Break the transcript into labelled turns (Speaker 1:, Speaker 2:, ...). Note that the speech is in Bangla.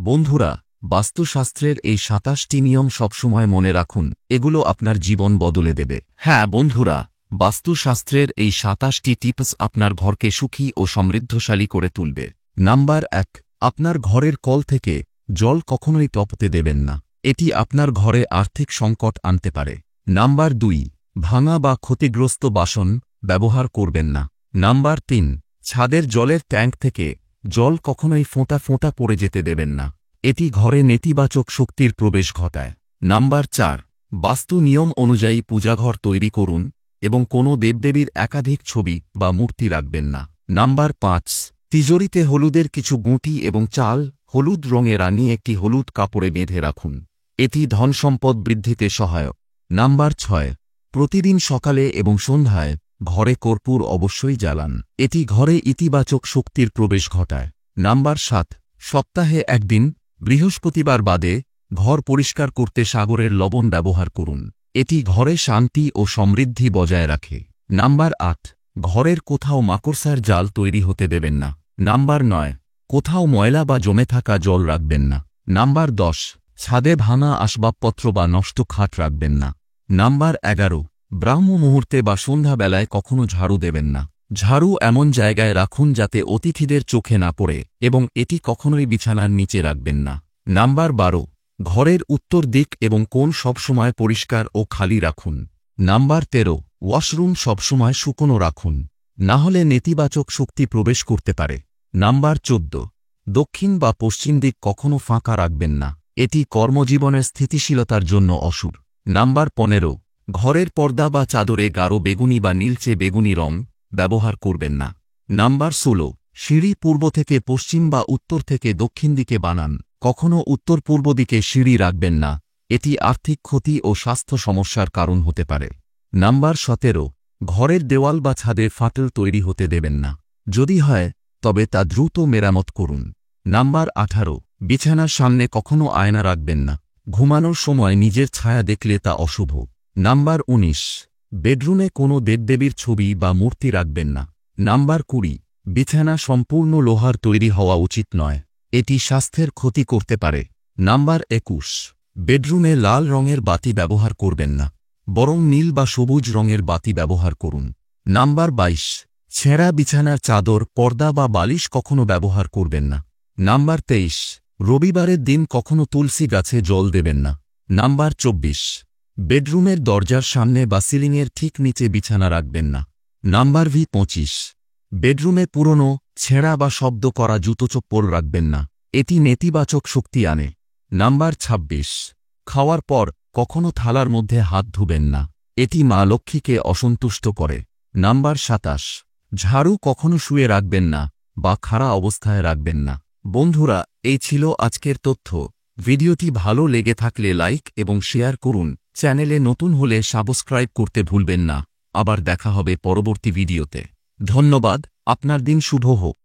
Speaker 1: বন্ধুরা, বাস্তুশাস্ত্রের এই ২৭টি নিয়ম সবসময় মনে রাখুন, এগুলো আপনার জীবন বদলে দেবে। হ্যাঁ বন্ধুরা, বাস্তুশাস্ত্রের এই ২৭টি টিপস আপনার ঘরকে সুখী ও সমৃদ্ধশালী করে তুলবে। নাম্বার ১, আপনার ঘরের কল থেকে জল কখনোই টপতে দেবেন না। এটি আপনার ঘরে আর্থিক সংকট আনতে পারে। নাম্বার ২, ভাঙা বা ক্ষতিগ্রস্ত বাসন ব্যবহার করবেন না। নাম্বার ৩, ছাদের জলের ট্যাঙ্ক থেকে জল কখনোই ফোঁটা ফোঁটা পড়ে যেতে দেবেন না। এটি ঘরে নেতিবাচক শক্তির প্রবেশ ঘটায়। নাম্বার ৪, বাস্তু নিয়ম অনুযায়ী পূজাঘর তৈরি করুন এবং কোনো দেবদেবীর একাধিক ছবি বা মূর্তি রাখবেন না। নাম্বার ৫, তিজোরিতে হলুদের কিছু গুঁটি এবং চাল হলুদ রঙে রানিয়ে একটি হলুদ কাপড়ে বেঁধে রাখুন। এটি ধনসম্পদ বৃদ্ধিতে সহায়ক। নাম্বার ৬, প্রতিদিন সকালে এবং সন্ধ্যায় ঘরে কর্পূর অবশ্যই জ্বালান। এটি ঘরে ইতিবাচক শক্তির প্রবেশ ঘটায়। নাম্বার ৭, সপ্তাহে একদিন বৃহস্পতিবার বাদে ঘর পরিষ্কার করতে সাগরের লবণ ব্যবহার করুন। এটি ঘরে শান্তি ও সমৃদ্ধি বজায় রাখে। নাম্বার ৮, ঘরের কোথাও মাকড়সার জাল তৈরি হতে দেবেন না। নাম্বার ৯, কোথাও ময়লা বা জমে থাকা জল রাখবেন না। নাম্বার ১০, ছাদে ভাঙা আসবাবপত্র বা নষ্ট খাট রাখবেন না। নাম্বার ১১, ব্রাহ্ম মুহূর্তে বা সন্ধ্যাবেলায় কখনো ঝাড়ু দেবেন না। ঝাড়ু এমন জায়গায় রাখুন যাতে অতিথিদের চোখে না পড়ে এবং এটি কখনোই বিছানার নিচে রাখবেন না। নাম্বার ১২, ঘরের উত্তর দিক এবং কোণ সবসময় পরিষ্কার ও খালি রাখুন। নাম্বার ১৩, ওয়াশরুম সবসময় শুকনো রাখুন, না হলে নেতিবাচক শক্তি প্রবেশ করতে পারে। নাম্বার ১৪, দক্ষিণ বা পশ্চিম দিক কখনো ফাঁকা রাখবেন না। এটি কর্মজীবনের স্থিতিশীলতার জন্য অশুভ। নাম্বার ১৫, ঘরের পর্দা বা চাদরে গাঢ় বেগুনি বা নীলচে বেগুনি রং ব্যবহার করবেন না। নাম্বার ১৬, সিঁড়ি পূর্ব থেকে পশ্চিম বা উত্তর থেকে দক্ষিণ দিকে বানান। কখনো উত্তর পূর্ব দিকে সিঁড়ি রাখবেন না, এটি আর্থিক ক্ষতি ও স্বাস্থ্য সমস্যার কারণ হতে পারে। নাম্বার ১৭, ঘরের দেওয়াল বা ছাদে ফাটল তৈরি হতে দেবেন না। যদি হয় তবে তা দ্রুত মেরামত করুন। নাম্বার ১৮, বিছানার সামনে কখনো আয়না রাখবেন না। ঘুমানোর সময় নিজের ছায়া দেখলে তা অশুভ। নাম্বার ১৯, বেডরুমে কোনো দেবদেবীর ছবি বা মূর্তি রাখবেন না। নাম্বার ২০, বিছানা সম্পূর্ণ লোহার তৈরি হওয়া উচিত নয়, এটি স্বাস্থ্যের ক্ষতি করতে পারে। নাম্বার ২১, বেডরুমে লাল রঙের বাতি ব্যবহার করবেন না, বরং নীল বা সবুজ রঙের বাতি ব্যবহার করুন। নাম্বার ২২, ছেঁড়া বিছানার চাদর, পর্দা বা বালিশ কখনো ব্যবহার করবেন না। নাম্বার ২৩, রবিবারের দিন কখনো তুলসী গাছে জল দেবেন না। নাম্বার ২৪, বেডরুমের দরজার সামনে বা সিলিংয়ের ঠিক নিচে বিছানা রাখবেন না। নাম্বার ২৫, বেডরুমে পুরনো, ছেঁড়া বা শব্দ করা জুতো চপ্পল রাখবেন না, এটি নেতিবাচক শক্তি আনে। নাম্বার ২৬, খাওয়ার পর কখনো থালার মধ্যে হাত ধুবেন না, এটি মা লক্ষ্মীকে অসন্তুষ্ট করে। নাম্বার ২৭, ঝাড়ু কখনো শুয়ে রাখবেন না বা খাড়া অবস্থায় রাখবেন না। বন্ধুরা, এই ছিল আজকের তথ্য। ভিডিওটি ভালো লেগে থাকলে লাইক এবং শেয়ার করুন। চ্যানেলে নতুন হলে সাবস্ক্রাইব করতে ভুলবেন না। আবার দেখা হবে পরবর্তী ভিডিওতে। ধন্যবাদ, আপনার দিন শুভ হোক।